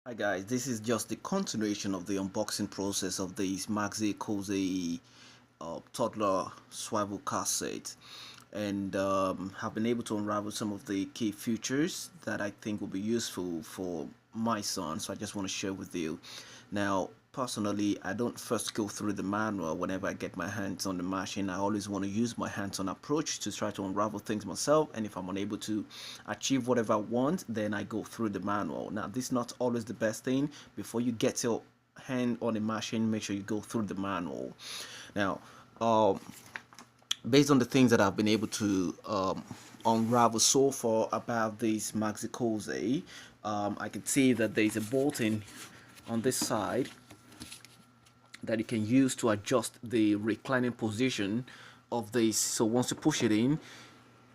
Hi guys, this is just the continuation of the unboxing process of this Maxi-Cosi Toddler Swivel car set, and have been able to unravel some of the key features that I think will be useful for my son, so I just want to share with you. Now, personally, I don't first go through the manual whenever I get my hands on the machine. I always want to use my hands-on approach to try to unravel things myself, and if I'm unable to achieve whatever I want, then I go through the manual. Now, this is not always the best thing. Before you get your hand on the machine, make sure you go through the manual. Now, based on the things that I've been able to unravel so far about this Maxi-Cosi, I can see that there is a bolting on this side that you can use to adjust the reclining position of this. So once you push it in,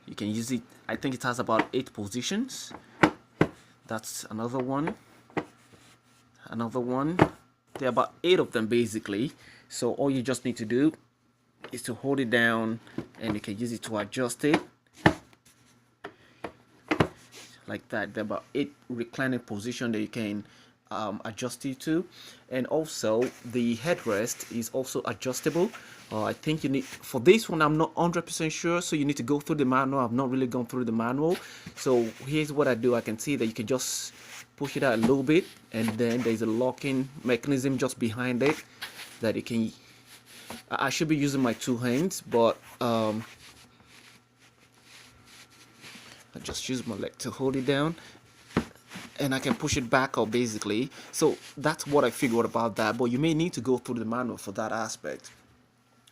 you can use it. I think it has about 8 positions. That's another one. There are about 8 of them basically. So all you just need to do is to hold it down, and you can use it to adjust it like that. There are about 8 reclining position that you can adjust it to, and also the headrest is also adjustable. I think you need, for this one I'm not 100% sure, so you need to go through the manual. I've not really gone through the manual, so here's what I do. I can see that you can just push it out a little bit, and then there's a locking mechanism just behind it that you can. I should be using my 2 hands, but I just use my leg to hold it down, and I can push it back up basically. So that's what I figured about that, but you may need to go through the manual for that aspect.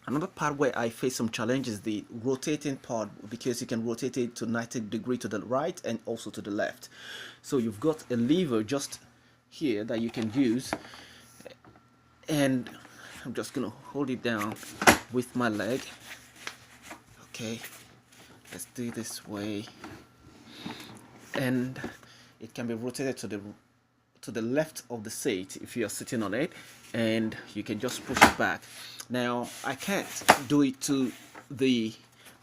Another part where I face some challenges is the rotating part, because you can rotate it to 90 degrees to the right and also to the left. So you've got a lever just here that you can use, and I'm just gonna hold it down with my leg. Okay, let's do it this way, and it can be rotated to the left of the seat if you are sitting on it, and you can just push it back. Now I can't do it to the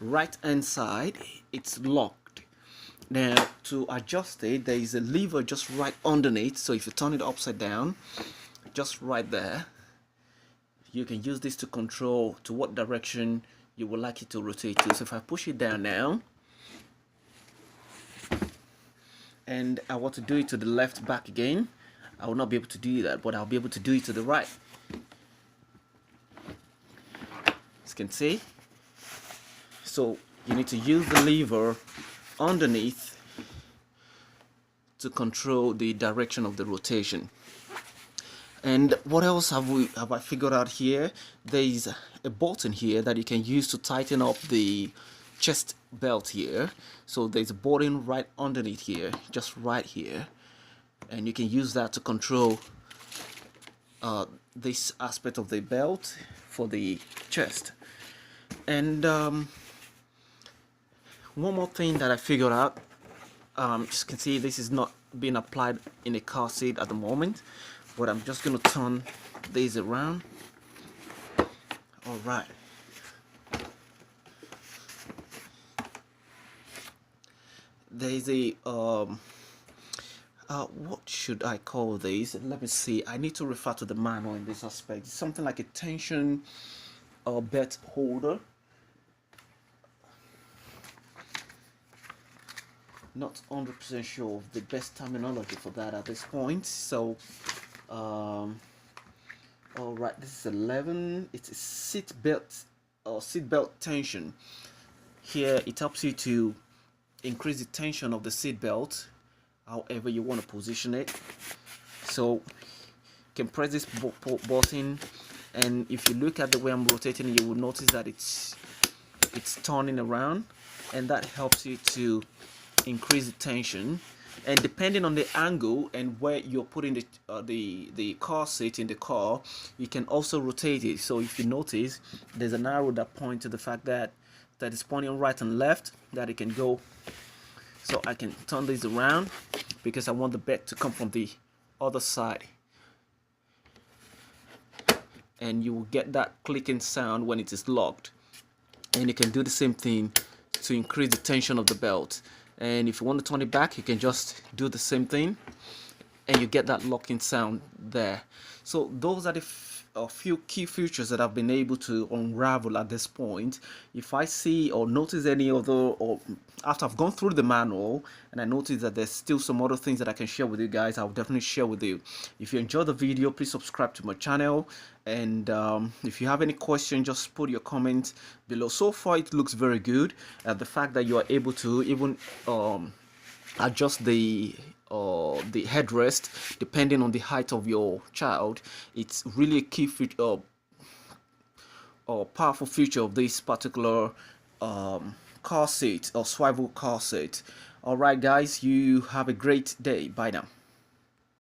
right hand side, it's locked. Now to adjust it, there is a lever just right underneath, so if you turn it upside down, just right there, you can use this to control to what direction you would like it to rotate to. So if I push it down now, and I want to do it to the left back again, I will not be able to do that, but I'll be able to do it to the right. As you can see, so you need to use the lever underneath to control the direction of the rotation. And what else have I figured out here? There is a button here that you can use to tighten up the chest belt here. So there's a button right underneath here, just right here, and you can use that to control this aspect of the belt for the chest. And one more thing that I figured out, as you can see, this is not being applied in a car seat at the moment, but I'm just going to turn these around. All right. There's a what should I call these? Let me see. I need to refer to the manual in this aspect. It's something like a tension belt holder. Not 100% sure of the best terminology for that at this point. So all right, this is 11. It's a seat belt tension. Here it helps you to increase the tension of the seat belt however you want to position it. So you can press this button, and if you look at the way I'm rotating it, you will notice that it's turning around, and that helps you to increase the tension. And depending on the angle and where you're putting the car seat in the car, you can also rotate it. So if you notice, there's an arrow that points to the fact that is pointing right and left, that it can go. So I can turn this around because I want the bed to come from the other side, and you will get that clicking sound when it is locked. And you can do the same thing to increase the tension of the belt. And if you want to turn it back, you can just do the same thing, and you get that locking sound there. So those are the a few key features that I've been able to unravel at this point. If I see or notice any other, or after I've gone through the manual and I notice that there's still some other things that I can share with you guys, I'll definitely share with you. If you enjoyed the video, please subscribe to my channel, and if you have any question, just put your comment below. So far it looks very good. The fact that you are able to even adjust the headrest depending on the height of your child, it's really a key feature or powerful feature of this particular car seat or swivel car seat. All right guys, you have a great day. Bye now.